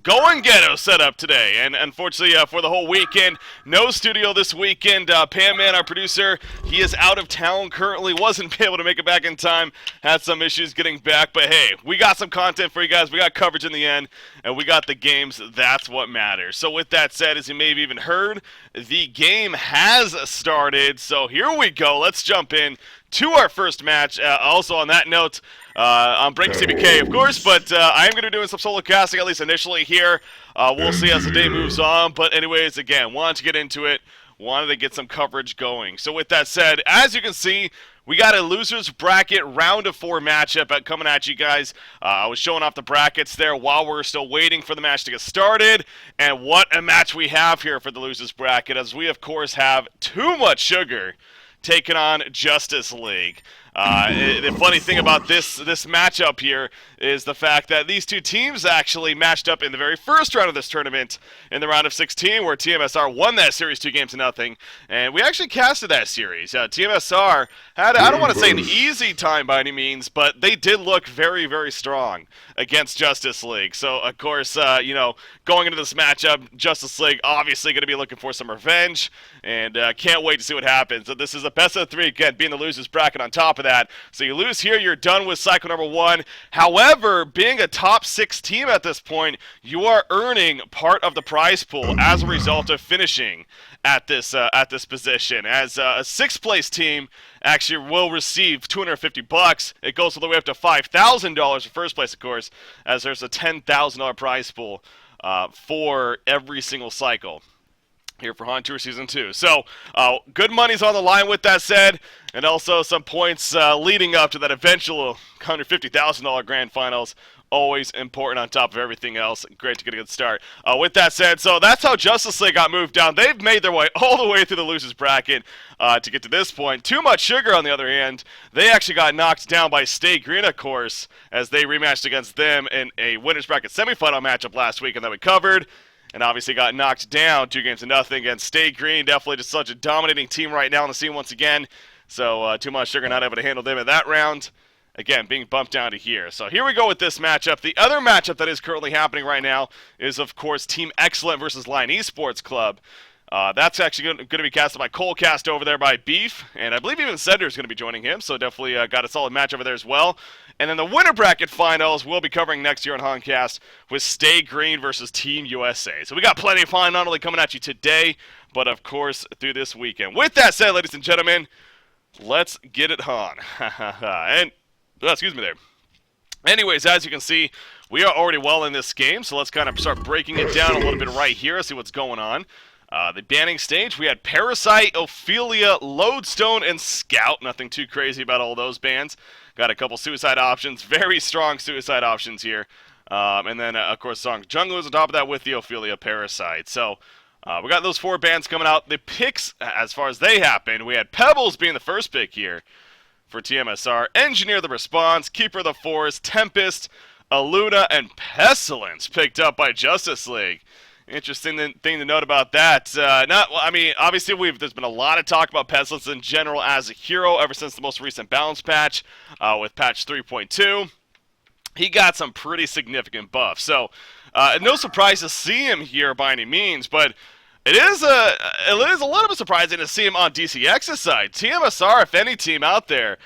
going ghetto setup today, and unfortunately for the whole weekend, no studio this weekend. Pam Man, our producer, he is out of town currently, wasn't able to make it back in time, had some issues getting back, but hey, we got some content for you guys, we got coverage in the end, and we got the games, that's what matters. So with that said, as you may have even heard, the game has started, so here we go, let's jump in to our first match. Also on that note, I'm breaking CBK, of course, but I am going to be doing some solo casting, at least initially here. We'll see as the day moves on, but anyways, again, wanted to get into it, wanted to get some coverage going. So with that said, as you can see, we got a losers bracket round of 4 matchup coming at you guys. I was showing off the brackets there while we're still waiting for the match to get started. And what a match we have here for the losers bracket, as we, of course, have Too Much Sugar taking on Justice League. The funny thing about this matchup here is the fact that these two teams actually matched up in the very first round of this tournament in the round of 16, where tmsR won that series 2-0, and we actually casted that series. tmsR had, I don't want to say an easy time by any means, but they did look very, very strong against Justice League. So, of course, going into this matchup, Justice League obviously going to be looking for some revenge, and can't wait to see what happens. So this is a best of 3, again, being the losers bracket on top of that. So you lose here, you're done with cycle number 1. However, being a top 6 team at this point, you are earning part of the prize pool as a result of finishing at this position. As a 6th place team actually will receive $250. It goes all the way up to $5,000 for first place, of course, as there's a $10,000 prize pool for every single cycle here for HoN Tour Season 2. So, good money's on the line with that said, and also some points leading up to that eventual $150,000 grand finals. Always important on top of everything else. Great to get a good start. With that said, so that's how Justice League got moved down. They've made their way all the way through the losers bracket to get to this point. Too Much Sugar, on the other hand, they actually got knocked down by Stay Green, of course, as they rematched against them in a winners bracket semifinal matchup last week, and that we covered. And obviously got knocked down 2-0 against Stay Green. Definitely just such a dominating team right now on the scene once again. So Too Much Sugar not able to handle them in that round. Again, being bumped down to here. So here we go with this matchup. The other matchup that is currently happening right now is, of course, Team Excellent versus Lion Esports Club. That's actually going to be casted by Colecast over there by Beef, and I believe even Sender is going to be joining him, so definitely got a solid match over there as well. And then the winner bracket finals we'll be covering next year on HoNcast with Stay Green versus Team USA. So we got plenty of fun not only coming at you today, but of course through this weekend. With that said, ladies and gentlemen, let's get it HoN. And, excuse me there. Anyways, as you can see, we are already well in this game, so let's kind of start breaking it down a little bit right here, see what's going on. The banning stage, we had Parasite, Ophelia, Lodestone, and Scout. Nothing too crazy about all those bans. Got a couple suicide options, very strong suicide options here. And then, of course, Song Jungle is on top of that with the Ophelia Parasite. So, we got those 4 bans coming out. The picks, as far as they happened, we had Pebbles being the first pick here for tmsR. Engineer the Response, Keeper of the Forest, Tempest, Aluna, and Pestilence picked up by Justice League. Interesting thing to note about that. Obviously there's been a lot of talk about Pestilence in general as a hero ever since the most recent balance patch with patch 3.2. He got some pretty significant buffs. So, no surprise to see him here by any means, but it is a little bit surprising to see him on DCX's side. tmsR, if any team out there,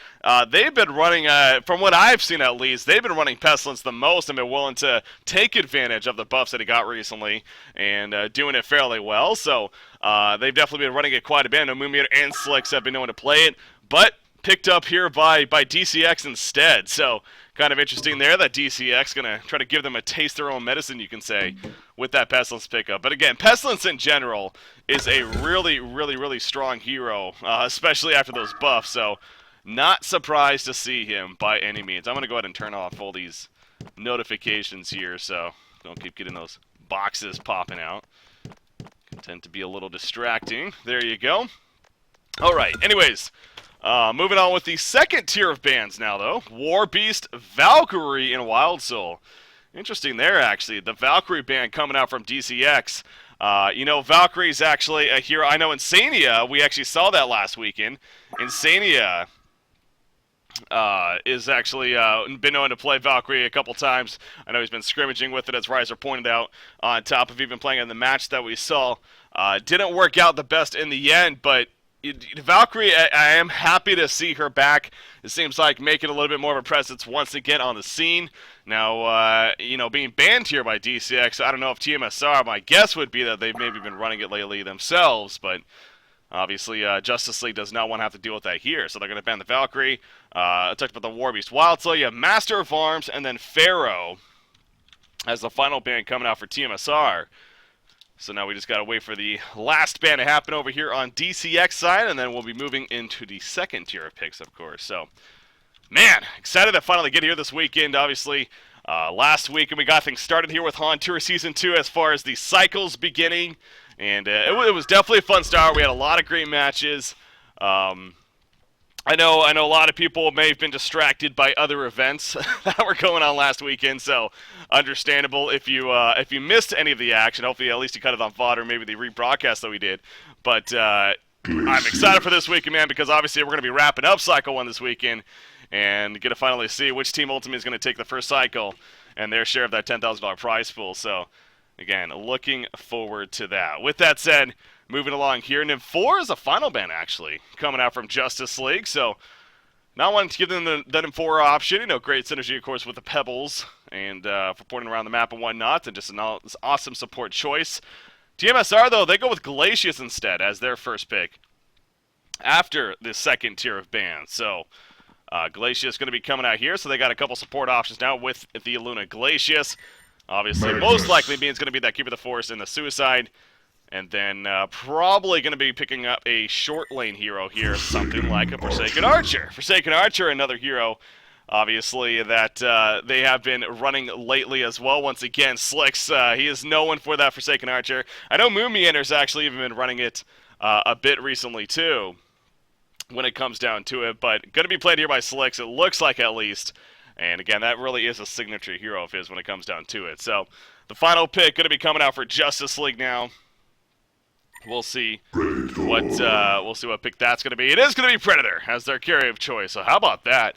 they've been running, from what I've seen at least, they've been running Pestilence the most and been willing to take advantage of the buffs that he got recently and doing it fairly well. So they've definitely been running it quite a bit. Moomeater and Slicks have been known to play it, but picked up here by DCX instead. So kind of interesting there that DCX going to try to give them a taste their own medicine, you can say, with that Pestilence pickup. But again, Pestilence in general is a really, really, really strong hero, especially after those buffs. So not surprised to see him by any means. I'm going to go ahead and turn off all these notifications here so don't keep getting those boxes popping out. Can tend to be a little distracting. There you go. All right, anyways. Moving on with the second tier of bans now, though. War Beast, Valkyrie, and Wild Soul. Interesting there, actually. The Valkyrie ban coming out from DCX. Valkyrie's actually a hero. I know Insania, we actually saw that last weekend. Insania is actually been known to play Valkyrie a couple times. I know he's been scrimmaging with it, as Riser pointed out, on top of even playing in the match that we saw. Didn't work out the best in the end, but Valkyrie, I am happy to see her back. It seems like making a little bit more of a presence once again on the scene. Now, being banned here by DCX, I don't know if tmsR, my guess would be that they've maybe been running it lately themselves, but obviously, Justice League does not want to have to deal with that here, so they're going to ban the Valkyrie. I talked about the Warbeast Wild, so you have Master of Arms and then Pharaoh as the final ban coming out for tmsR. So now we just got to wait for the last ban to happen over here on DCX side, and then we'll be moving into the second tier of picks, of course. So, man, excited to finally get here this weekend, obviously. Last week, and we got things started here with HoN Tour Season 2 as far as the cycles beginning. And it was definitely a fun start. We had a lot of great matches. I know a lot of people may have been distracted by other events that were going on last weekend, so understandable if you missed any of the action. Hopefully, at least you cut it on VOD or maybe the rebroadcast that we did. But I'm excited for this weekend, man, because obviously we're going to be wrapping up Cycle 1 this weekend and get to finally see which team ultimately is going to take the first cycle and their share of that $10,000 prize pool. So, again, looking forward to that. With that said, moving along here, NIM 4 is a final ban, actually, coming out from Justice League. So, not wanting to give them the NIM 4 option. Great synergy, of course, with the Pebbles and for porting around the map and whatnot, and just an awesome support choice. tmsR, though, they go with Glacius instead as their first pick after the second tier of bans. So, Glacius is going to be coming out here, so they got a couple support options now with the Luna Glacius. Obviously, most likely being it's going to be that Keeper of the Forest and the Suicide. And then probably going to be picking up a short lane hero here, something like a Forsaken Archer. Forsaken Archer, another hero, obviously, that they have been running lately as well. Once again, Slicks, he is known for that Forsaken Archer. I know Moon Meander's actually even been running it a bit recently, too, when it comes down to it. But going to be played here by Slicks, it looks like at least. And again, that really is a signature hero of his when it comes down to it. So, the final pick going to be coming out for Justice League now. We'll see what pick that's going to be. It is going to be Predator as their carry of choice. So how about that?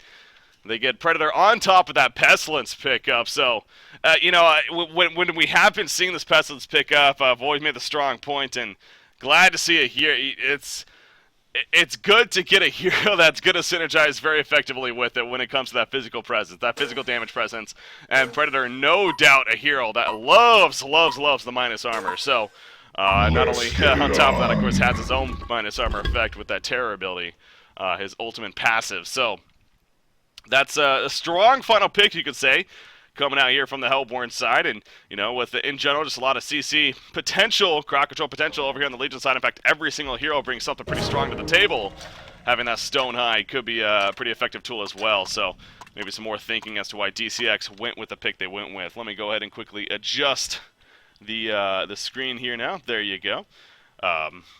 They get Predator on top of that Pestilence pickup. So, when we have been seeing this Pestilence pickup, I've always made the strong point, and glad to see it here. It's good to get a hero that's going to synergize very effectively with it when it comes to that physical presence, that physical damage presence. And Predator, no doubt, a hero that loves the minus armor. So, not only on top of that, of course, has his own minus armor effect with that terror ability, his ultimate passive. So, that's a strong final pick, you could say, coming out here from the Hellborn side. And, with in general, just a lot of CC potential, crowd control potential over here on the Legion side. In fact, every single hero brings something pretty strong to the table. Having that Stone Hide could be a pretty effective tool as well. So, maybe some more thinking as to why DCX went with the pick they went with. Let me go ahead and quickly adjust the screen here now. There you go.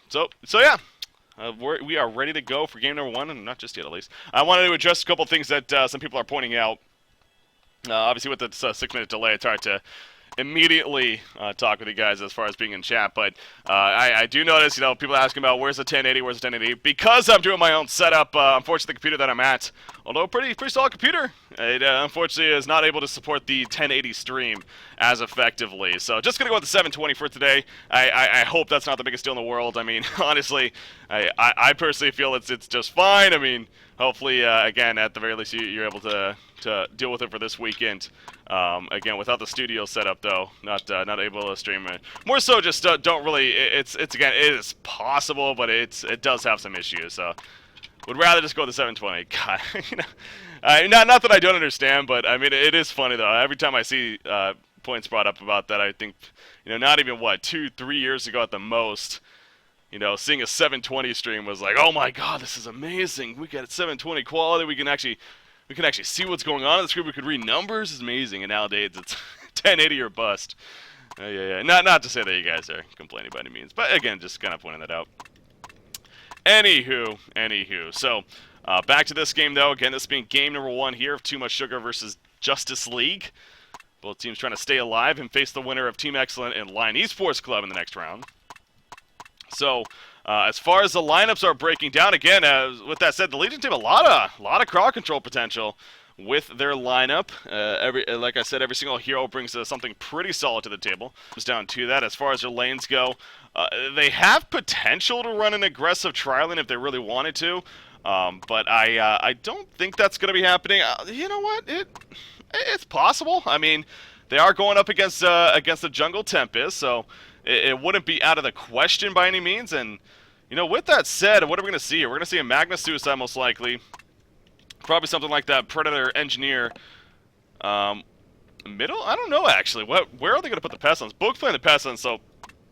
So yeah, we are ready to go for game number 1, and not just yet at least. I wanted to address a couple things that some people are pointing out. Obviously, with the 6-minute delay, it's hard to immediately talk with you guys as far as being in chat, but I do notice, people asking about where's the 1080, because I'm doing my own setup. Unfortunately, the computer that I'm at, although pretty solid computer, it unfortunately is not able to support the 1080 stream as effectively. So just gonna go with the 720 for today. I hope that's not the biggest deal in the world. I mean, honestly, I personally feel it's just fine. I mean, hopefully, again, at the very least, you're able to deal with it for this weekend. Again, without the studio setup, though, not able to stream it. More so, just don't really. It's again, it is possible, but it does have some issues. So, would rather just go with the 720. God, not that I don't understand, but I mean, it is funny though. Every time I see points brought up about that, I think, not even 2-3 years ago at the most. Seeing a 720 stream was like, oh my god, this is amazing. We got 720 quality. We can actually see what's going on in the screen. We could read numbers. It's amazing. And nowadays, it's 1080 or bust. Yeah. Not to say that you guys are complaining by any means, but again, just kind of pointing that out. Anywho. So, back to this game, though. Again, this being game number 1 here of Too Much Sugar versus Justice League. Both teams trying to stay alive and face the winner of Team Excellent and Lion Esports Club in the next round. So, As far as the lineups are breaking down, again, with that said, the Legion team a lot of crowd control potential with their lineup. Like I said, every single hero brings something pretty solid to the table. Comes down to that. As far as their lanes go, they have potential to run an aggressive tri-lane if they really wanted to, but I don't think that's going to be happening. You know what? It's possible. I mean, they are going up against the Jungle Tempest, so it wouldn't be out of the question by any means. And you know, with that said, what are we going to see here? We're going to see a Magma Suicide most likely. Probably something like that Predator Engineer. Middle? I don't know, actually. Where are they going to put the Pestilence? Book's playing the Pestilence, so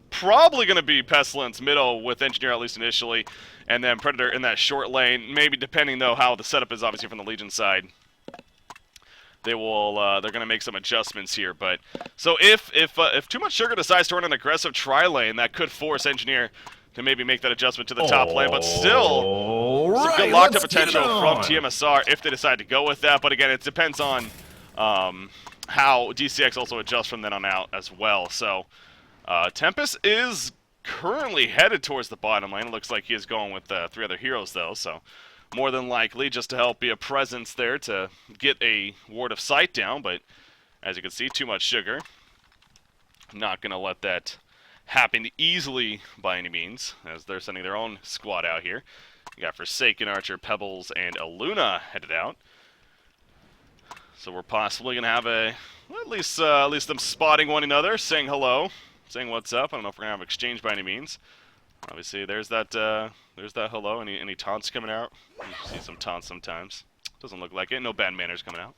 probably going to be Pestilence middle with Engineer at least initially, and then Predator in that short lane. Maybe depending, though, how the setup is obviously from the Legion side. They're going to make some adjustments here, but so if Too Much Sugar decides to run an aggressive tri-lane, that could force Engineer to maybe make that adjustment to the top lane, but still some good locked-up potential from tmsR if they decide to go with that. But again, it depends on how DCX also adjusts from then on out as well. So Tempest is currently headed towards the bottom lane. It looks like he is going with 3 other heroes, though, so more than likely just to help be a presence there to get a ward of sight down. But as you can see, Too Much Sugar, not going to let that happen easily by any means, as they're sending their own squad out here. You got Forsaken, Archer, Pebbles, and Aluna headed out. So we're possibly going to have at least them spotting one another, saying hello, saying what's up. I don't know if we're going to have exchange by any means. Obviously, there's that hello. Any taunts coming out? You see some taunts sometimes. Doesn't look like it. No bad manners coming out.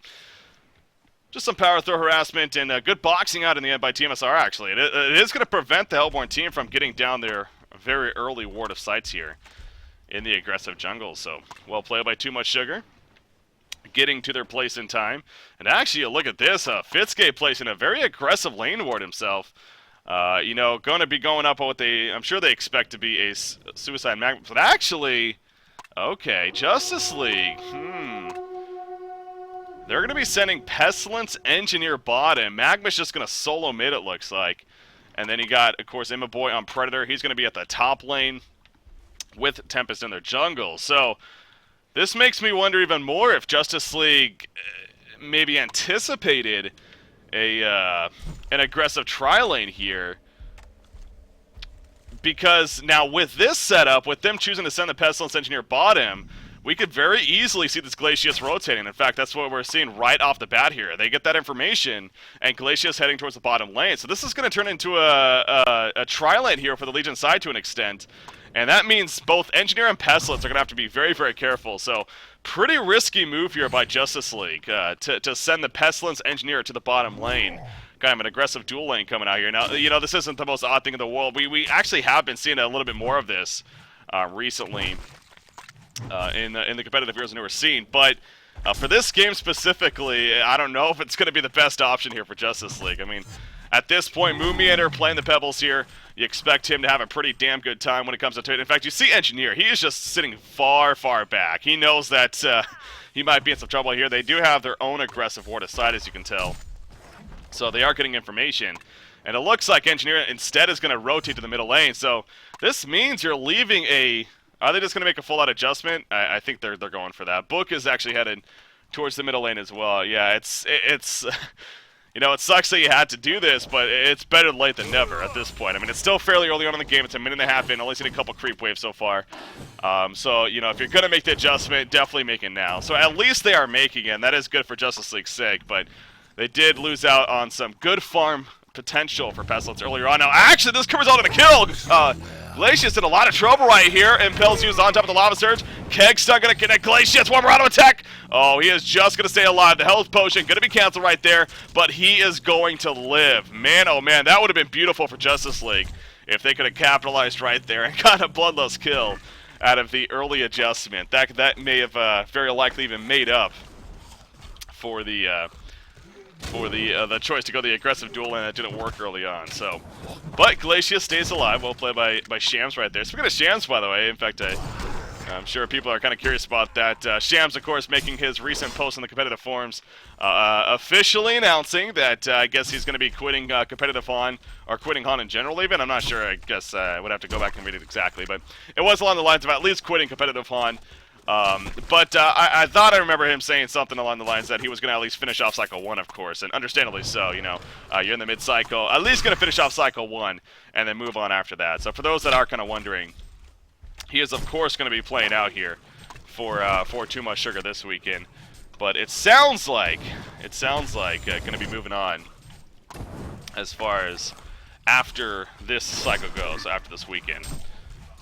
Just some power throw harassment and good boxing out in the end by tmsR, actually. It is going to prevent the Hellborn team from getting down their very early ward of sights here in the aggressive jungle. So, well played by Too Much Sugar, getting to their place in time. And actually, look at this. Fitzgate placing a very aggressive lane ward himself. You know, going to be going up on what I'm sure they expect to be a Suicide Magma. But actually, okay, Justice League. They're going to be sending Pestilence Engineer bottom. Magma's just going to solo mid, it looks like. And then you got, of course, Imma Boy on Predator. He's going to be at the top lane with Tempest in their jungle. So this makes me wonder even more if Justice League maybe anticipated an aggressive tri-lane here. Because now with this setup, with them choosing to send the Pestilence Engineer bottom, we could very easily see this Glacius rotating. In fact, that's what we're seeing right off the bat here. They get that information, and Glacius heading towards the bottom lane. So this is going to turn into a tri-lane here for the Legion side to an extent. And that means both Engineer and Pestilence are going to have to be very, very careful. So pretty risky move here by Justice League to send the Pestilence Engineer to the bottom lane. Kind of an aggressive dual lane coming out here. Now, you know, this isn't the most odd thing in the world. We actually have been seeing a little bit more of this recently. In the competitive heroes that we're seeing, but for this game specifically, I don't know if it's going to be the best option here for Justice League. I mean, at this point, Moon Meander playing the Pebbles here, you expect him to have a pretty damn good time when it comes to it. In fact, you see Engineer, he is just sitting far, far back. He knows that he might be in some trouble here. They do have their own aggressive ward aside, as you can tell. So they are getting information. And it looks like Engineer instead is going to rotate to the middle lane. So this means you're leaving a... Are they just going to make a full-out adjustment? I think they're going for that. Book is actually headed towards the middle lane as well. Yeah, it's you know, it sucks that you had to do this, but it's better late than never at this point. I mean, it's still fairly early on in the game. It's a minute and a half in. Only seen a couple creep waves so far. So, you know, if you're going to make the adjustment, definitely make it now. So at least they are making it, and that is good for Justice League's sake, but they did lose out on some good farm potential for Pestilence earlier on. Now, actually, this comes out of the kill. Glacius in a lot of trouble right here. Impels used on top of the Lava Surge. Keg's not going to connect Glacius. One more auto attack. Oh, he is just going to stay alive. The health potion going to be canceled right there, but he is going to live. Man, oh man, that would have been beautiful for Justice League if they could have capitalized right there and got a bloodless kill out of the early adjustment. That may have very likely even made up for the choice to go the aggressive duel lane that didn't work early on. So, but Glacius stays alive. Well played by Shams right there. Speaking of Shams, by the way, in fact, I I'm sure people are kind of curious about that. Shams, of course, making his recent post in the competitive forums, officially announcing that I guess he's going to be quitting competitive HoN, or quitting HoN in general even. I'm not sure. I guess I would have to go back and read it exactly, but it was along the lines of at least quitting competitive HoN. But I thought I remember him saying something along the lines that he was going to at least finish off Cycle 1, of course, and understandably so, you know. You're in the mid-cycle, at least going to finish off Cycle 1, and then move on after that. So for those that are kind of wondering, he is, of course, going to be playing out here for Too Much Sugar this weekend. But it sounds like going to be moving on as far as after this cycle goes, after this weekend.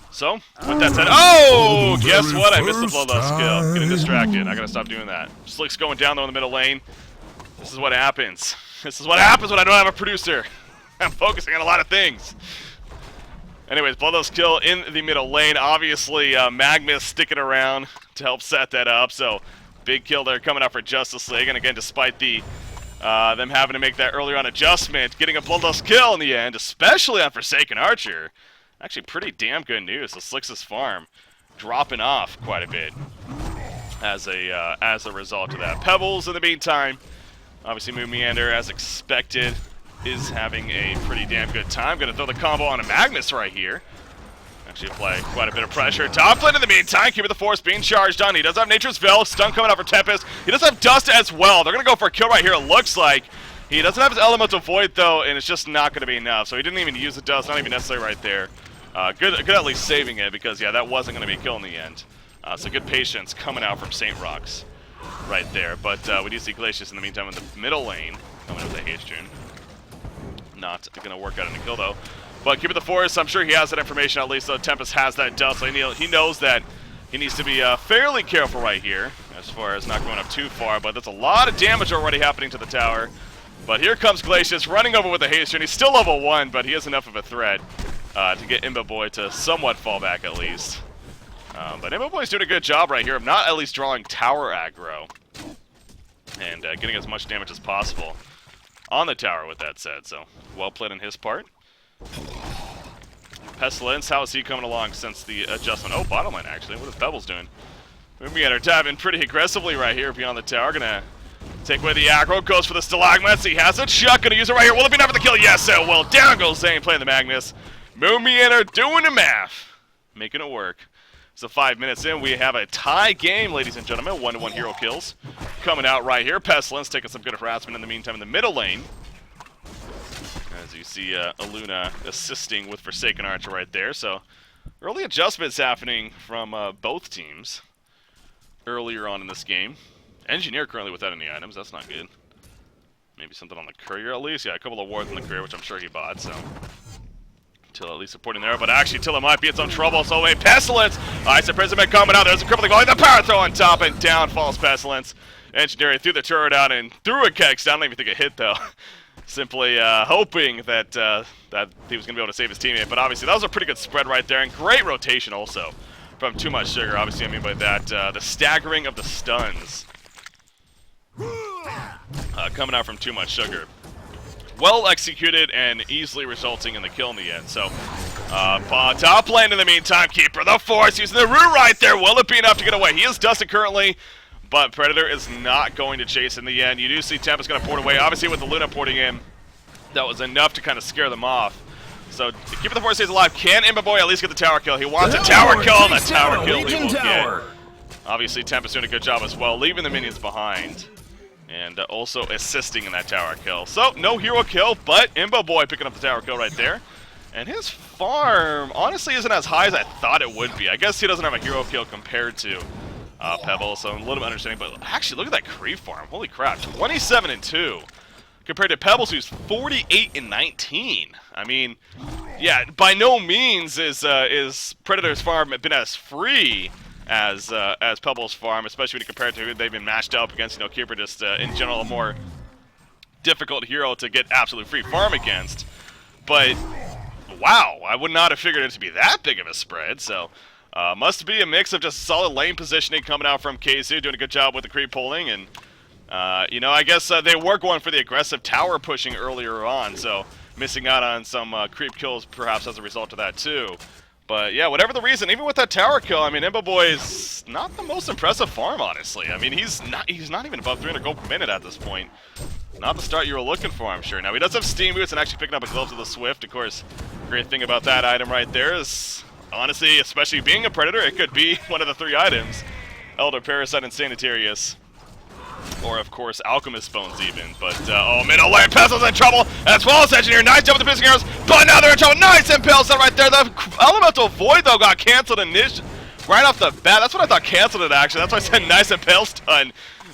So, with that said, oh, guess what? I missed the bloodlust kill. Getting distracted. I gotta stop doing that. Slick's going down though in the middle lane. This is what happens. This is what happens when I don't have a producer. I'm focusing on a lot of things. Anyways, bloodlust kill in the middle lane. Obviously, Magnus sticking around to help set that up. So, big kill there coming out for Justice League. And again, despite the them having to make that earlier on adjustment, getting a bloodlust kill in the end, especially on Forsaken Archer. Actually, pretty damn good news. So Slick's farm dropping off quite a bit as a result of that. Pebbles, in the meantime, obviously Moon Meander, as expected, is having a pretty damn good time. Going to throw the combo on a Magnus right here. Actually apply quite a bit of pressure. Top lane in the meantime, keeping the force being charged on. He does have Nature's Veil, stun coming out for Tempest. He does have Dust as well. They're going to go for a kill right here, it looks like. He doesn't have his Elemental Void, though, and it's just not going to be enough. So he didn't even use the Dust, not even necessary right there. Good at least saving it, because, yeah, that wasn't going to be a kill in the end. So good patience coming out from St. Rocks right there. But we do see Glacius in the meantime in the middle lane, coming with the H-Tune. Not going to work out in a kill, though. But keeping the force, I'm sure he has that information at least, though. Tempest has that Dust, so he knows that he needs to be fairly careful right here, as far as not going up too far. But that's a lot of damage already happening to the tower. But here comes Glacius, running over with the H-Tune. He's still level 1, but he has enough of a threat to get Imba Boy to somewhat fall back at least. But Imba Boy's doing a good job right here of not at least drawing tower aggro and getting as much damage as possible on the tower with that said. So, well played on his part. Pestilence, how is he coming along since the adjustment? Oh, bottom lane actually. What is Pebbles doing? Moving at her diving pretty aggressively right here beyond the tower. Gonna take away the aggro, goes for the stalagmites. He has a shot, gonna use it right here. Will it be enough for the kill? Yes, it will. Down goes Zane playing the Magnus. Moon Meander doing the math, making it work. So 5 minutes in, we have a tie game, ladies and gentlemen. 1-1 hero kills coming out right here. Pestilence taking some good harassment in the meantime in the middle lane. As you see Aluna assisting with Forsaken Archer right there. So early adjustments happening from both teams earlier on in this game. Engineer currently without any items. That's not good. Maybe something on the courier at least. Yeah, a couple of wards on the courier, which I'm sure he bought. So Tilla at least supporting there, but actually Tilla might be in some trouble. So a Pestilence. Ice Imprisonment coming out. There's a crippling going. The power throw on top, and down falls Pestilence. Engineer threw the turret out and threw a Kex down. I don't even think it hit though. Simply hoping that that he was going to be able to save his teammate. But obviously that was a pretty good spread right there, and great rotation also from Too Much Sugar. Obviously I mean by that the staggering of the stuns coming out from Too Much Sugar. Well executed and easily resulting in the kill in the end. So top lane in the meantime, Keeper the Force using the root right there. Will it be enough to get away? He is dusted currently, but Predator is not going to chase in the end. You do see Tempest going to port away. Obviously with the Luna porting in, that was enough to kind of scare them off. So Keeper the Force stays alive. Can Imba Boy at least get the tower kill? He wants a tower kill, and the tower kill he will get. Obviously Tempest doing a good job as well, leaving the minions behind. And also assisting in that tower kill. So, no hero kill, but Imba Boy picking up the tower kill right there. And his farm, honestly, isn't as high as I thought it would be. I guess he doesn't have a hero kill compared to Pebble, so I'm a little bit understanding. But actually, look at that creep farm. Holy crap, 27-2. Compared to Pebbles, who's 48-19. I mean, yeah, by no means is Predator's farm been as free as Pebble's farm, especially when you compare it to who they've been matched up against. You know, Keeper just in general a more difficult hero to get absolute free farm against. But wow, I would not have figured it to be that big of a spread. So must be a mix of just solid lane positioning coming out from KZ, doing a good job with the creep pulling, and you know, I guess they were going for the aggressive tower pushing earlier on, so missing out on some creep kills perhaps as a result of that too. But yeah, whatever the reason, even with that tower kill, I mean, Imba Boy's not the most impressive farm, honestly. I mean, he's not even above 300 gold per minute at this point. Not the start you were looking for, I'm sure. Now, he does have Steam Boots and actually picking up a Gloves of the Swift. Of course, great thing about that item right there is, honestly, especially being a Predator, it could be one of the 3 items. Elder, Parasite, and Sanitarius. Or, of course, Alchemist Bones even. But, oh, middle lane, Pestil's in trouble, as well as Engineer. Nice jump with the Piercing Arrows, but now they're in trouble. Nice impales right there. The Elemental Void, though, got canceled right off the bat. That's what I thought canceled it, actually. That's why I said nice impale stun.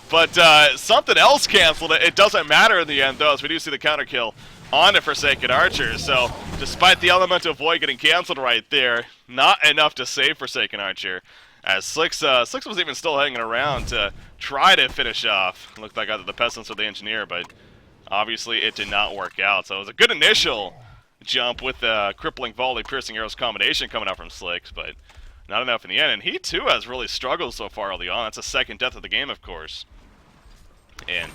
But something else canceled it. It doesn't matter in the end, though, as we do see the counter kill on the Forsaken Archer. So, despite the Elemental Void getting canceled right there, not enough to save Forsaken Archer. As Slicks was even still hanging around to try to finish off. It looked like either the Pestilence or the Engineer, but obviously it did not work out. So it was a good initial jump with the Crippling Volley, Piercing Arrows combination coming out from Slicks, but not enough in the end. And he, too, has really struggled so far early on. That's a second death of the game, of course. And,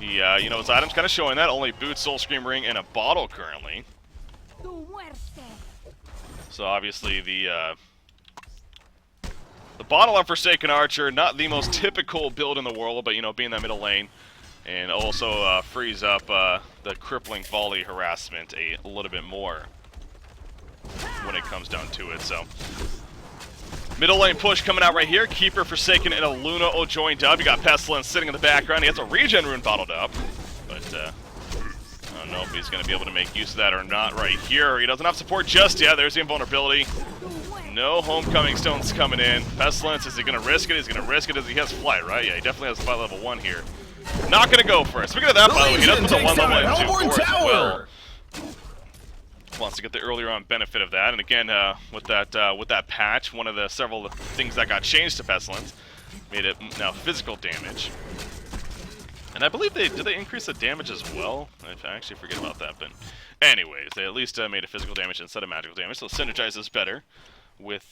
you know, his items kind of showing that. Only Boots, Soul Scream Ring, and a bottle currently. So obviously the bottle on Forsaken Archer, not the most typical build in the world, but, you know, being that middle lane. And also frees up the Crippling Volley harassment a little bit more when it comes down to it, so. Middle lane push coming out right here. Keeper, Forsaken, and a Luna all joined up. You got Pestilence sitting in the background. He has a regen rune bottled up, but I don't know if he's going to be able to make use of that or not right here. He doesn't have support just yet. There's the invulnerability. No Homecoming Stones coming in. Pestilence, is he going to risk it? He's going to risk it as he has flight, right? Yeah, he definitely has fight level 1 here. Not going to go for it. Speaking of that, by the way, he does put the 1 level into 4 as well. Wants to get the earlier on benefit of that, and again, with that patch, one of the several things that got changed to Pestilence made it now physical damage. And I believe did they increase the damage as well? I actually forget about that, but anyways, they at least made it physical damage instead of magical damage, so it synergizes better with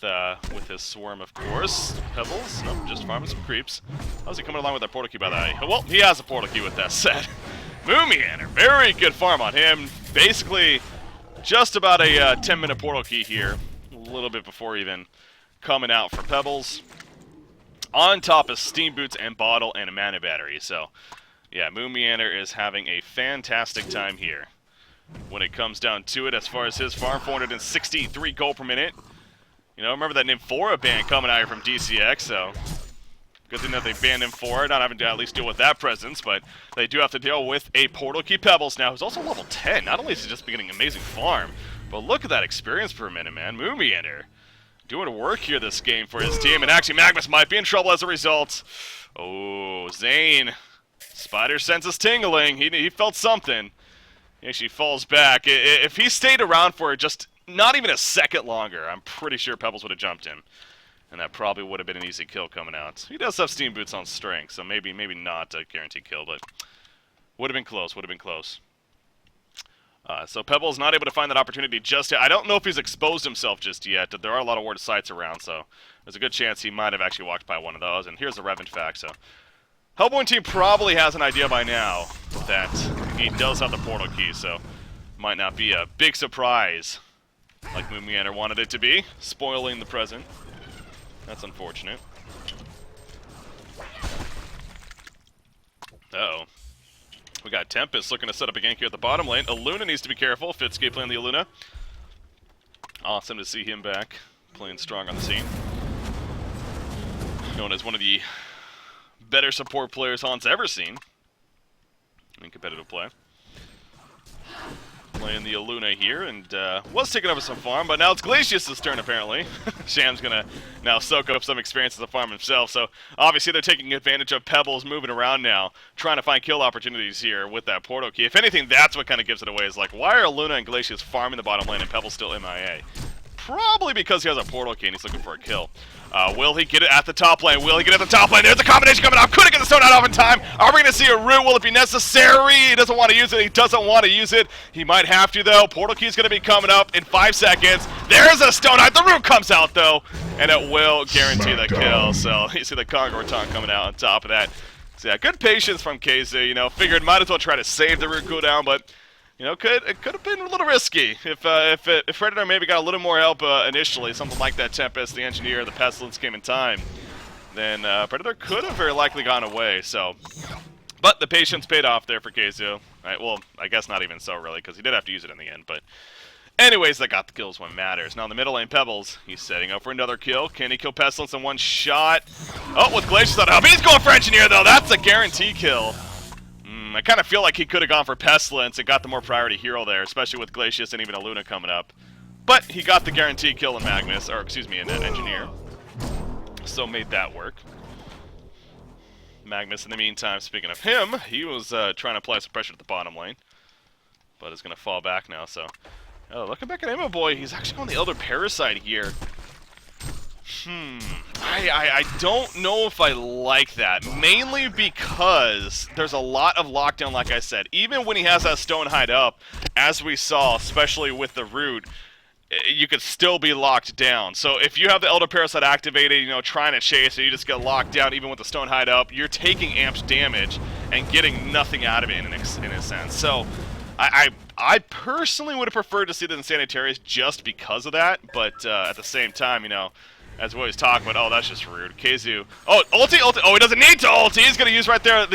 his swarm, of course. Pebbles, nope, just farming some creeps. How's he coming along with that portal key by the way? Well, he has a portal key with that set. Moomianer, very good farm on him. Basically, just about a 10-minute portal key here, a little bit before even coming out for Pebbles. On top of Steam Boots and Bottle and a Mana Battery, so yeah, Moomianer is having a fantastic time here. When it comes down to it, as far as his farm, 463 gold per minute. You know, remember that Nymphora ban coming out here from DCX, so good thing that they banned him for it, not having to at least deal with that presence, but they do have to deal with a Portal Key Pebbles now, who's also level 10. Not only is he just beginning amazing farm, but look at that experience per minute, man. Moomianer doing work here this game for his team, and actually Magnus might be in trouble as a result. Oh, Zane. Spider senses tingling. He felt something. He actually falls back. If he stayed around for just not even a second longer, I'm pretty sure Pebbles would have jumped him. And that probably would have been an easy kill coming out. He does have Steam Boots on strength, so maybe not a guaranteed kill, but would have been close, so Pebbles not able to find that opportunity just yet. I don't know if he's exposed himself just yet. There are a lot of ward sites around, so there's a good chance he might have actually walked by one of those. And here's the Revenant fact, so Hellbourne team probably has an idea by now that he does have the portal key, so might not be a big surprise like Moomianer wanted it to be, spoiling the present. That's unfortunate. Uh-oh. We got Tempest looking to set up a gank here at the bottom lane. Illuna needs to be careful. Fitscape playing the Illuna. Awesome to see him back, playing strong on the scene. Known as one of the better support players HoN's ever seen in competitive play. Playing the Illuna here, and was taking over some farm, but now it's Glacius' turn, apparently. Sham's gonna now soak up some experience as a farm himself, so obviously they're taking advantage of Pebbles moving around now, trying to find kill opportunities here with that portal key. If anything, that's what kind of gives it away, is like, why are Illuna and Glacius farming the bottom lane and Pebbles still MIA? Probably because he has a portal key and he's looking for a kill. Will he get it at the top lane? Will he get it at the top lane? There's a combination coming out. Couldn't get the stone out in time. Are we going to see a root? Will it be necessary? He doesn't want to use it. He doesn't want to use it. He might have to, though. Portal key is going to be coming up in 5 seconds. There's a stone out. The root comes out, though, and it will guarantee the kill. So you see the Conqueror taunt coming out on top of that. So yeah, good patience from KZ. You know, figured might as well try to save the root cooldown, but you know, it could have been a little risky if Predator maybe got a little more help initially, something like that Tempest, the Engineer, the Pestilence came in time, then Predator could have very likely gone away. So, but the patience paid off there for KZU. Right? Well, I guess not even so really, because he did have to use it in the end. But anyways, that got the kills when it matters. Now in the middle lane, Pebbles, he's setting up for another kill. Can he kill Pestilence in one shot? Oh, with Glacius on help, he's going for Engineer though. That's a guarantee kill. I kind of feel like he could have gone for Pestilence and got the more priority hero there, especially with Glacius and even a Luna coming up. But he got the guarantee kill in Magnus, or excuse me, in Engineer. So made that work. Magnus, in the meantime, speaking of him, he was trying to apply some pressure to the bottom lane, but is going to fall back now. So, looking back at Ammo Boy, he's actually on the Elder Parasite here. I don't know if I like that, mainly because there's a lot of lockdown, like I said. Even when he has that stone hide up, as we saw, especially with the root, you could still be locked down. So if you have the Elder Parasite activated, you know, trying to chase, and you just get locked down even with the stone hide up, you're taking amped damage and getting nothing out of it in a sense. So I personally would have preferred to see the Insanitarius just because of that, but at the same time, you know, as we always talk about, oh, that's just rude. KZU. Oh, ulti. Oh, he doesn't need to ulti. He's going to use right there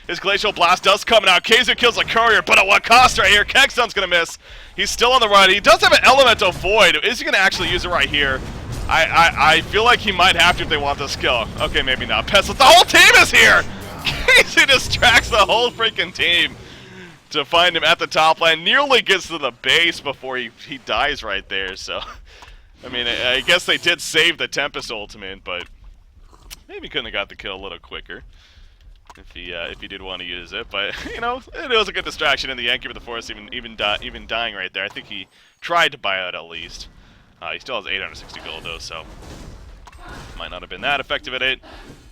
his Glacial Blast Dust coming out. KZU kills the Courier, but at what cost right here? Kegston's going to miss. He's still on the run. He does have an Elemental Void. Is he going to actually use it right here? I feel like he might have to if they want this kill. Okay, maybe not. Pestilence. The whole team is here! KZU distracts the whole freaking team to find him at the top lane. Nearly gets to the base before he dies right there, so... I mean, I guess they did save the Tempest ultimate, but maybe couldn't have got the kill a little quicker if he did want to use it. But you know, it was a good distraction in the Yankee of the Forest, even dying right there. I think he tried to buy out at least. He still has 860 gold though, so might not have been that effective at it.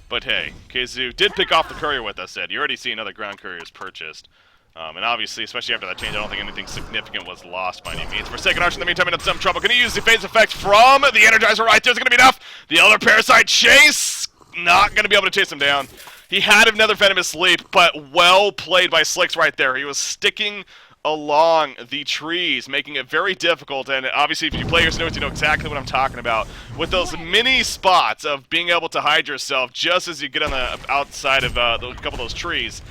But hey, KZU did pick off the Courier with us. You already see another ground couriers purchased. And obviously, especially after that change, I don't think anything significant was lost by any means. Forsaken Archer in the meantime in some trouble. Gonna use the phase effect from the Energizer right there. Is gonna be enough. The Elder Parasite chase. Not gonna be able to chase him down. He had another Venomous Leap, but well played by Slicks right there. He was sticking along the trees, making it very difficult. And obviously, if you play your Snows, you know exactly what I'm talking about. With those mini spots of being able to hide yourself just as you get on the outside of a couple of those trees.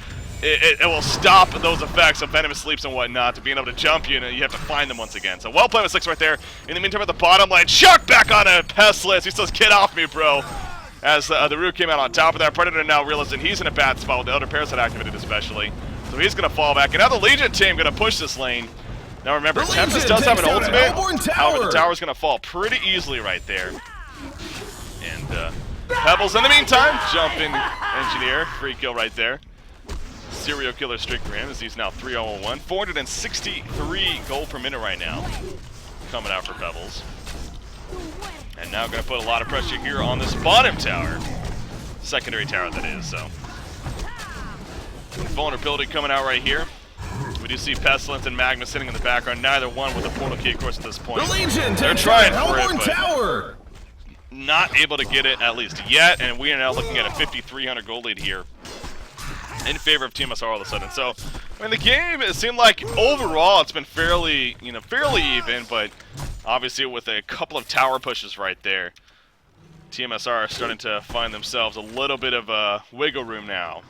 It will stop those effects of Venomous Leaps and whatnot to being able to jump you, and you have to find them once again. So well played with Slicks right there. In the meantime, at the bottom lane, Chuck back on a Pestilence. He says, "Get off me, bro." As the root came out on top of that, Predator now realizing he's in a bad spot with the Elder Parasite activated especially. So he's going to fall back. And now the Legion team going to push this lane. Now remember, Tempest does have an ultimate. However, the tower's going to fall pretty easily right there. And Pebbles in the meantime, jumping Engineer. Free kill right there. Serial killer streak for him as he's now 3-0-1. 463 gold per minute right now. Coming out for Pebbles. And now going to put a lot of pressure here on this bottom tower. Secondary tower, that is, so. Vulnerability coming out right here. We do see Pestilence and Magma sitting in the background. Neither one with a portal key, of course, at this point. The Legion They're trying for it, but tower. not able to get it, at least yet. And we are now looking at a 5,300 gold lead here in favor of tmsR all of a sudden. So, I mean, the game, it seemed like overall it's been fairly even, but obviously with a couple of tower pushes right there, tmsR are starting to find themselves a little bit of a wiggle room now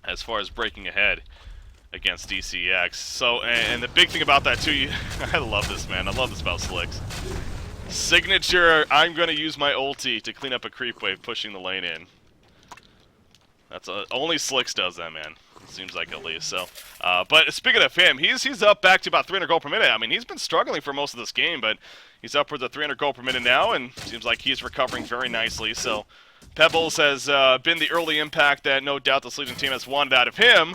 as far as breaking ahead against DCX. So, and the big thing about that too, I love this, man. I love this about Slicks. Signature, I'm going to use my ulti to clean up a creep wave pushing the lane in. That's only Slicks does that, man. It seems like, at least. So, but speaking of him, he's up back to about 300 gold per minute. I mean, he's been struggling for most of this game, but he's upwards of 300 gold per minute now, and seems like he's recovering very nicely. So, Pebbles has been the early impact that no doubt this Legion team has wanted out of him.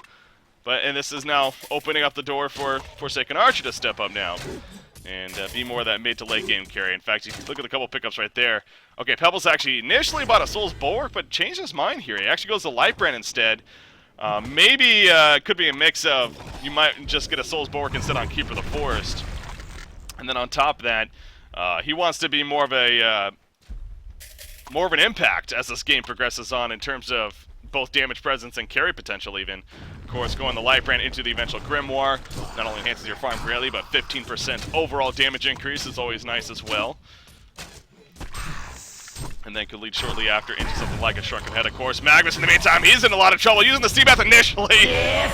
And this is now opening up the door for Forsaken Archer to step up now and be more of that mid to late game carry. In fact, you can look at a couple pickups right there. Okay, Pebbles actually initially bought a Soul's Bulwark, but changed his mind here. He actually goes to Lightbrand instead. Maybe it could be a mix of you might just get a Soul's Bulwark instead on Keeper of the Forest. And then on top of that, he wants to be more of an impact as this game progresses on in terms of both damage presence and carry potential even. Of course, going the light brand into the eventual Grimoire. Not only enhances your farm greatly, but 15% overall damage increase is always nice as well. And then could lead shortly after into something like a Shrunken Head, of course. Magnus, in the meantime, he's in a lot of trouble using the Steam Bath initially,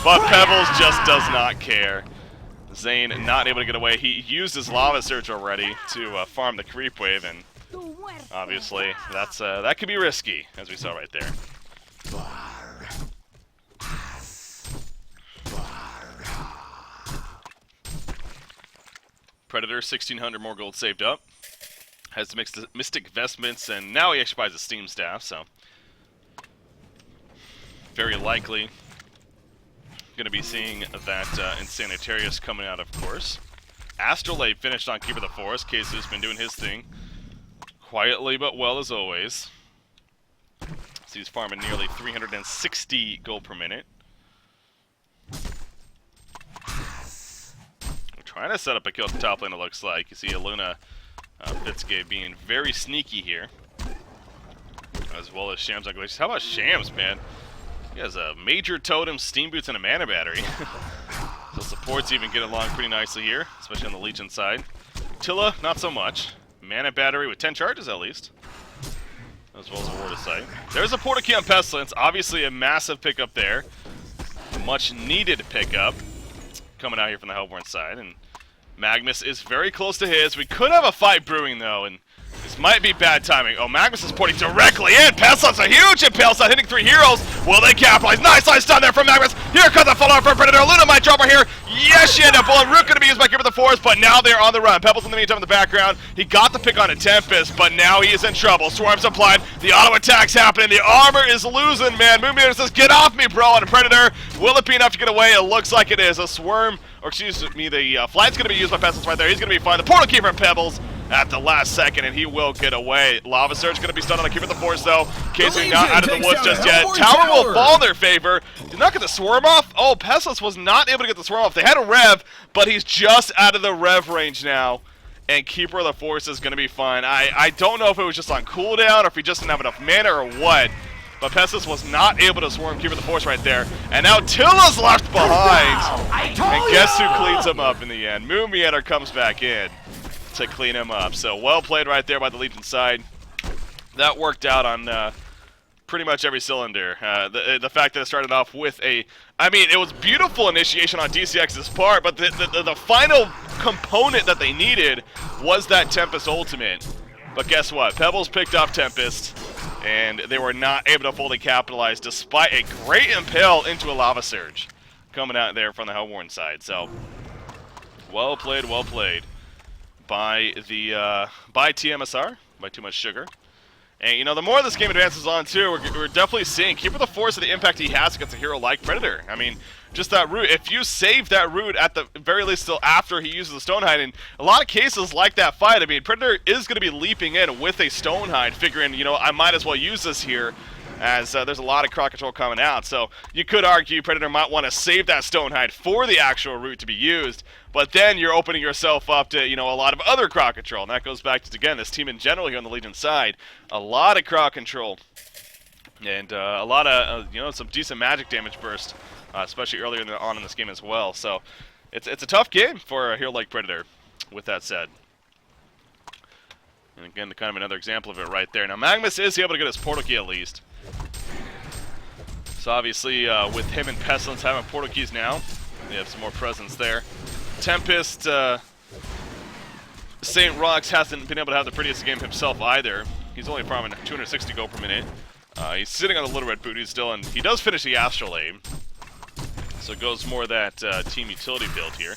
but Pebbles just does not care. Zane not able to get away. He used his Lava Surge already to farm the Creep Wave, and obviously that could be risky, as we saw right there. Predator, 1,600 more gold saved up. Has the Mystic Vestments, and now he actually buys a Steam Staff, so very likely going to be seeing that Insanitarius coming out, of course. Astrolabe finished on Keeper of the Forest. Kasu's been doing his thing quietly but well as always. So he's farming nearly 360 gold per minute. We're trying to set up a kill at the top lane, it looks like. You see Aluna Fitzgate being very sneaky here, as well as Shams on Glaciers. How about Shams, man? He has a major totem, steam boots, and a mana battery. So support's even getting along pretty nicely here, especially on the Legion side. Tilla, not so much. Mana battery with 10 charges at least, as well as a Ward of Sight. There's a Portal Key on Pestilence, obviously a massive pickup there. A much needed pickup coming out here from the Hellborn side, and Magnus is very close to his. We could have a fight brewing, though, and this might be bad timing. Oh, Magnus is porting directly in. Pestilence, a huge impale shot, hitting 3 heroes. Will they capitalize? Nice stun there from Magnus. Here comes the follow-up from Predator. Luna might drop her here. Yes, she ended up pulling. Root going to be used by Keeper of the Forest, but now they're on the run. Pebbles in the meantime in the background. He got the pick on a Tempest, but now he is in trouble. Swarms applied. The auto attack's happening. The armor is losing, man. Moonbeater says, get off me, bro. And Predator, will it be enough to get away? It looks like it is. A Swarm, or excuse me, the Flight's going to be used by Pestilence right there. He's going to be fine. The Portal Key from Pebbles at the last second, and he will get away. Lava Surge going to be stunned on the Keeper of the Force, though. Casey not out of the woods just yet. Tower will fall in their favor. Did not get the Swarm off. Oh, Pestilence was not able to get the Swarm off. They had a Rev, but he's just out of the Rev range now, and Keeper of the Force is going to be fine. I don't know if it was just on cooldown or if he just didn't have enough mana or what, but Pestilence was not able to swarm Keeper of the Force right there, and now Tilla's left behind. And guess who cleans him up in the end? Moonmeander comes back in to clean him up. So well played right there by the Legion side. That worked out on pretty much every cylinder. The fact that it started off with a, I mean, it was beautiful initiation on DCX's part, but the final component that they needed was that Tempest ultimate. But guess what? Pebbles picked off Tempest, and they were not able to fully capitalize despite a great impale into a Lava Surge coming out there from the Hellborn side. So well played by the by tmsR, by Too Much Sugar. And you know, the more this game advances on too, we're definitely seeing Keeper of the Force and the impact he has against a hero like Predator. I mean, just that root, if you save that root at the very least till after he uses the Stonehide, in a lot of cases like that fight, I mean, Predator is going to be leaping in with a Stonehide, figuring, you know, I might as well use this here, as there's a lot of crowd control coming out. So you could argue Predator might want to save that Stonehide for the actual root to be used, but then you're opening yourself up to, you know, a lot of other crowd control, and that goes back to, again, this team in general here on the Legion side. A lot of crowd control, and a lot of, you know, some decent magic damage burst, especially earlier on in this game as well. So it's a tough game for a hero like Predator, with that said. And again, kind of another example of it right there. Now, Magnus is able to get his Portal Key at least. So obviously, with him and Pestilence having Portal Keys now, they have some more presence there. Tempest, St. Rox hasn't been able to have the prettiest game himself either. He's only farming 260 gold per minute. He's sitting on the Little Red Booty still, and he does finish the Astrolabe. So it goes more that team utility build here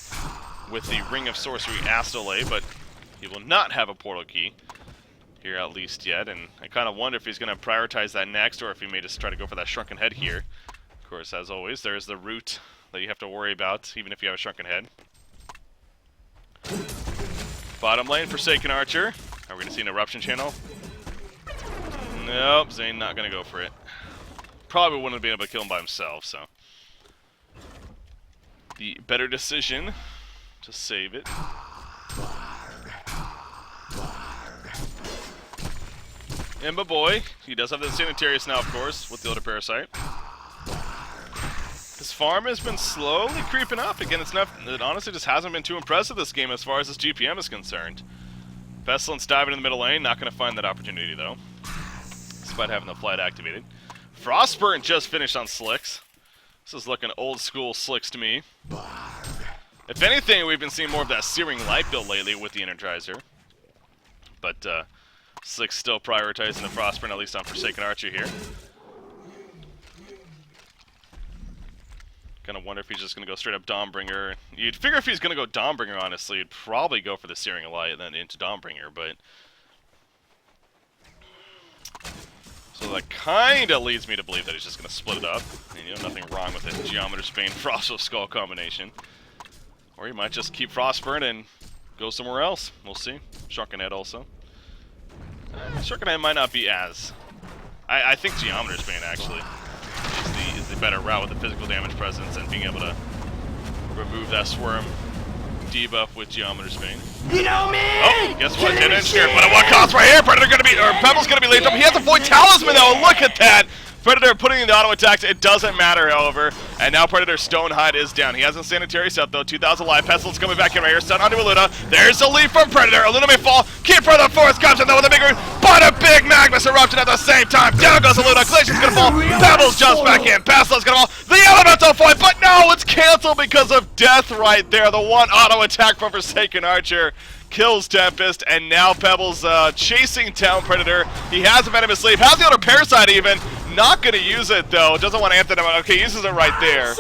with the Ring of Sorcery Astrolabe, but he will not have a Portal Key here at least yet, and I kind of wonder if he's going to prioritize that next, or if he may just try to go for that Shrunken Head here. Of course, as always, there's the root that you have to worry about, even if you have a Shrunken Head. Bottom lane, Forsaken Archer. Are we going to see an Eruption Channel? Nope, Zane not going to go for it. Probably wouldn't have been able to kill him by himself, so. The better decision to save it. Imba boy, he does have the Sanitarius now, of course, with the Elder Parasite. His farm has been slowly creeping up. Again, it honestly just hasn't been too impressive this game as far as this GPM is concerned. Pestilence diving in the middle lane, not going to find that opportunity though, despite having the flight activated. Frostburn just finished on Slicks. This is looking old school Slicks to me. If anything, we've been seeing more of that Searing Light build lately with the Energizer. But Slicks still prioritizing the Frostburn, at least on Forsaken Archer here. Kind of wonder if he's just going to go straight up Dawnbringer. You'd figure if he's going to go Dawnbringer, honestly, you'd probably go for the Searing Light and then into Dawnbringer, but... So that kind of leads me to believe that he's just going to split it up. And, you know, nothing wrong with the Geometer Bane Frost Skull combination. Or he might just keep Frostburn and go somewhere else. We'll see. Shrunken Head also. Shrunken Head might not be as... I think Geometer Bane, actually, is the better route with the physical damage presence and being able to remove that Swarm debuff with Geometer Bane. You know me! Oh, guess what? Dead engineer. But at what cost right here? Predator gonna be, or Pebble's gonna be late up. He has a Void Talisman though. Look at that! Predator putting in the auto attacks. It doesn't matter, however. And now Predator Stonehide is down. He has a sanitary set though. 2,000 life. Pestilence coming back in right here. Stun onto Aluna. There's a lead from Predator. Aluna may fall. Keep for the force. Comes in though with a big root. But a big Magnus eruption at the same time. Down goes Aluna. Glacier's gonna fall. Pebbles jumps back in. Pestilence gonna fall. The elemental point, but no, it's canceled because of death right there. The one auto attack from Forsaken Archer kills Tempest, and now Pebbles chasing down Predator. He has a Venomous Sleeve. Has the other Parasite even. Not going to use it, though. Doesn't want to Anthem. Okay, uses it right there.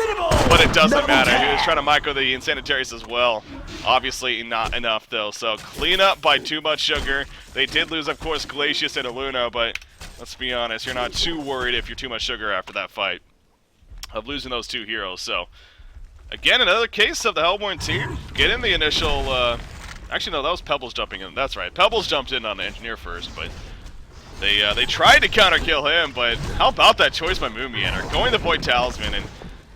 But it doesn't matter. He was trying to micro the Insanitarius as well. Obviously not enough, though. So clean up by too much sugar. They did lose, of course, Glacius and Aluna, but let's be honest. You're not too worried if you're too much sugar after that fight of losing those two heroes. So, again, another case of the Hellborn team getting the initial... Actually, no, that was Pebbles jumping in. That's right. Pebbles jumped in on the Engineer first, but... They tried to counter kill him, but how about that choice by Moomianer? Going the Void Talisman, and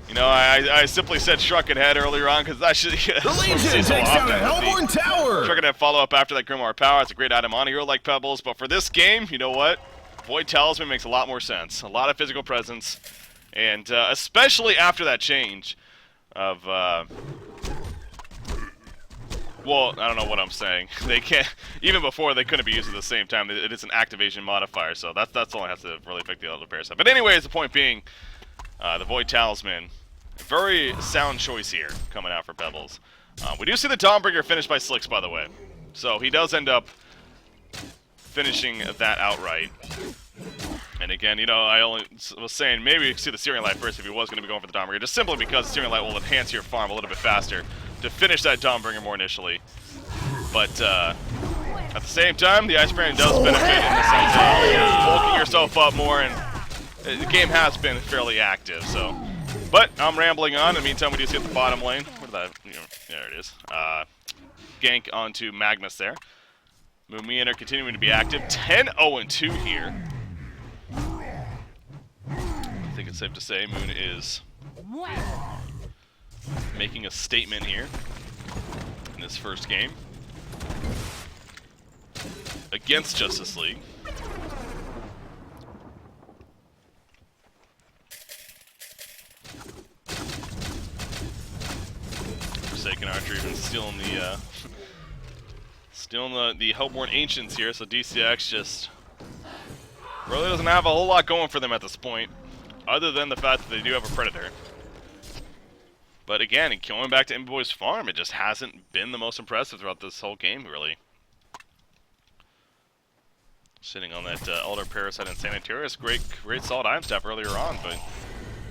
you know, I simply said Shrunken Head earlier on because that should the Legion takes down a Hellborn Tower. Shrunken Head follow up after that Grimoire Power. It's a great item on a hero like Pebbles, but for this game, you know what? Void Talisman makes a lot more sense. A lot of physical presence, and especially after that change of. Well, I don't know what I'm saying. They can't, even before they couldn't be used at the same time. It is an activation modifier, so that's all that has to really affect the other Parasite. But anyways, the point being, the Void Talisman, a very sound choice here coming out for Pebbles. We do see the Dawnbringer finished by Slicks, by the way. So he does end up finishing that outright. And again, you know, I only was saying maybe we could see the Searing Light first if he was going to be going for the Dawnbringer, just simply because the Searing Light will enhance your farm a little bit faster to finish that Dawnbringer more initially. But at the same time, the Ice Brand does benefit in the sense of bulking yourself up more, and the game has been fairly active. So, but I'm rambling on. In the meantime, we do see at the bottom lane. What did that? You know, there it is. Gank onto Magnus there. Moomianer continuing to be active. 10-0-2 here. I think it's safe to say Moon is making a statement here in this first game against Justice League. Forsaken Archer even stealing the Hellborn Ancients here, so DCX just really doesn't have a whole lot going for them at this point, other than the fact that they do have a Predator. But again, going back to Imboy's farm, it just hasn't been the most impressive throughout this whole game, really. Sitting on that Elder Parasite and Sanitarius, great solid item step earlier on, but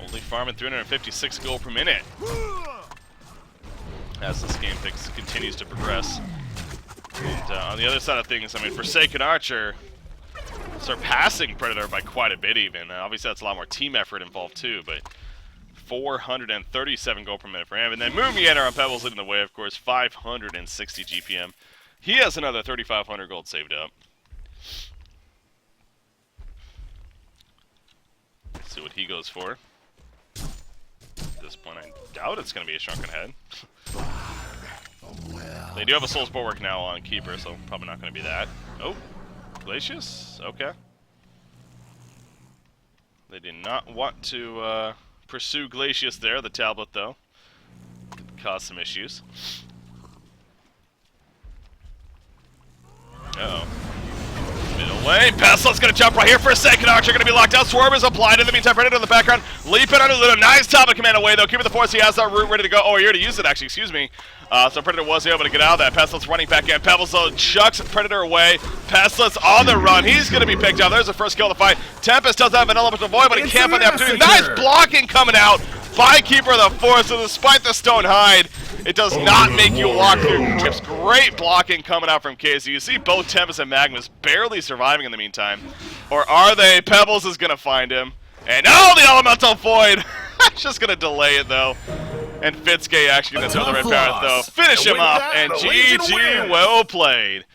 only farming 356 gold per minute as this game continues to progress. And on the other side of things, I mean, Forsaken Archer surpassing Predator by quite a bit even. Obviously, that's a lot more team effort involved too, but 437 gold per minute for him. And then Moomianer on Pebbles leading the way, of course, 560 GPM. He has another 3,500 gold saved up. Let's see what he goes for. At this point, I doubt it's going to be a Shrunken Head. They do have a Soul's Bulwark now on Keeper, so probably not going to be that. Oh, Glacius? Okay. They did not want to pursue Glacius there, the tablet, though. Could cause some issues. Uh-oh. Middle lane, Pestilence gonna jump right here for a second. Archer gonna be locked out. Swarm is applied in the meantime. Predator in the background. Leaping under the nice tablet command away, though. Keeping the force. He has that root ready to go. Oh, here to use it, actually. Excuse me. So Predator was able to get out of that. Pestilence running back in. Pebbles chucks Predator away. Pestilence on the run. He's going to be picked out. There's the first kill of the fight. Tempest does have an element of void, but he can't find the opportunity. Nice blocking coming out by Keeper of the Force. So despite the stone hide, it does not make you walk through. Tips great blocking coming out from KZ. You see both Tempest and Magmas barely surviving in the meantime. Or are they? Pebbles is going to find him. And oh, the elemental void. Just going to delay it, though. And Fitzgay actually going to throw the red parrot, though. Finish him off, and GG, well played.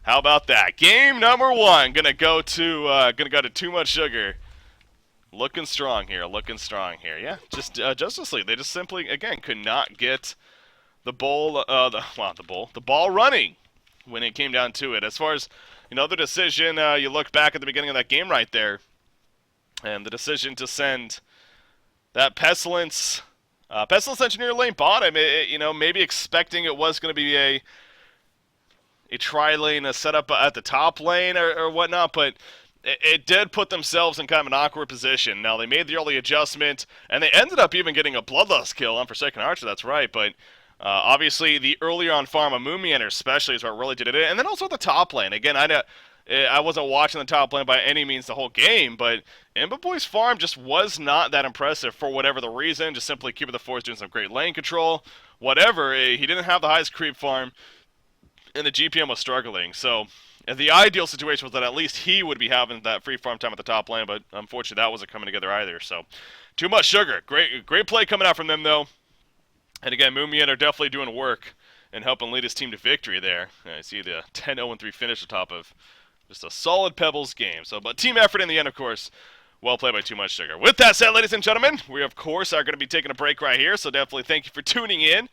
How about that? Game number 1, gonna go to Too Much Sugar. Looking strong here, Yeah, just Justice League. They just simply, again, could not get the ball running when it came down to it. As far as the decision, you look back at the beginning of that game right there, and the decision to send that Pestilence Engineer lane bottom, maybe expecting it was going to be a tri-lane setup at the top lane or whatnot, but it did put themselves in kind of an awkward position. Now, they made the early adjustment, and they ended up even getting a Bloodlust kill on Forsaken Archer, that's right, but obviously the earlier on farm of Moonmeander especially is what really did it, and then also the top lane. Again, I wasn't watching the top lane by any means the whole game, but Imba Boy's farm just was not that impressive for whatever the reason. Just simply Keeper of the Force doing some great lane control, whatever. He didn't have the highest creep farm, and the GPM was struggling. So the ideal situation was that at least he would be having that free farm time at the top lane, but unfortunately that wasn't coming together either. So Too Much Sugar. Great play coming out from them, though. And again, Moonmeander definitely doing work and helping lead his team to victory there. I see the 10-0-3 finish atop of just a solid Pebbles game. So, but team effort in the end, of course. Well played by Too Much Sugar. With that said, ladies and gentlemen, we, of course, are going to be taking a break right here. So definitely thank you for tuning in.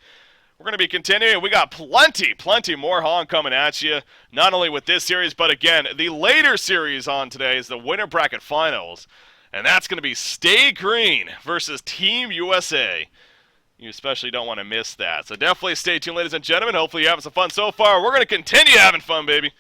We're going to be continuing. We got plenty more HoN coming at you. Not only with this series, but again, the later series on today is the Winter Bracket Finals. And that's going to be Stay Green versus Team USA. You especially don't want to miss that. So definitely stay tuned, ladies and gentlemen. Hopefully you're having some fun so far. We're going to continue having fun, baby.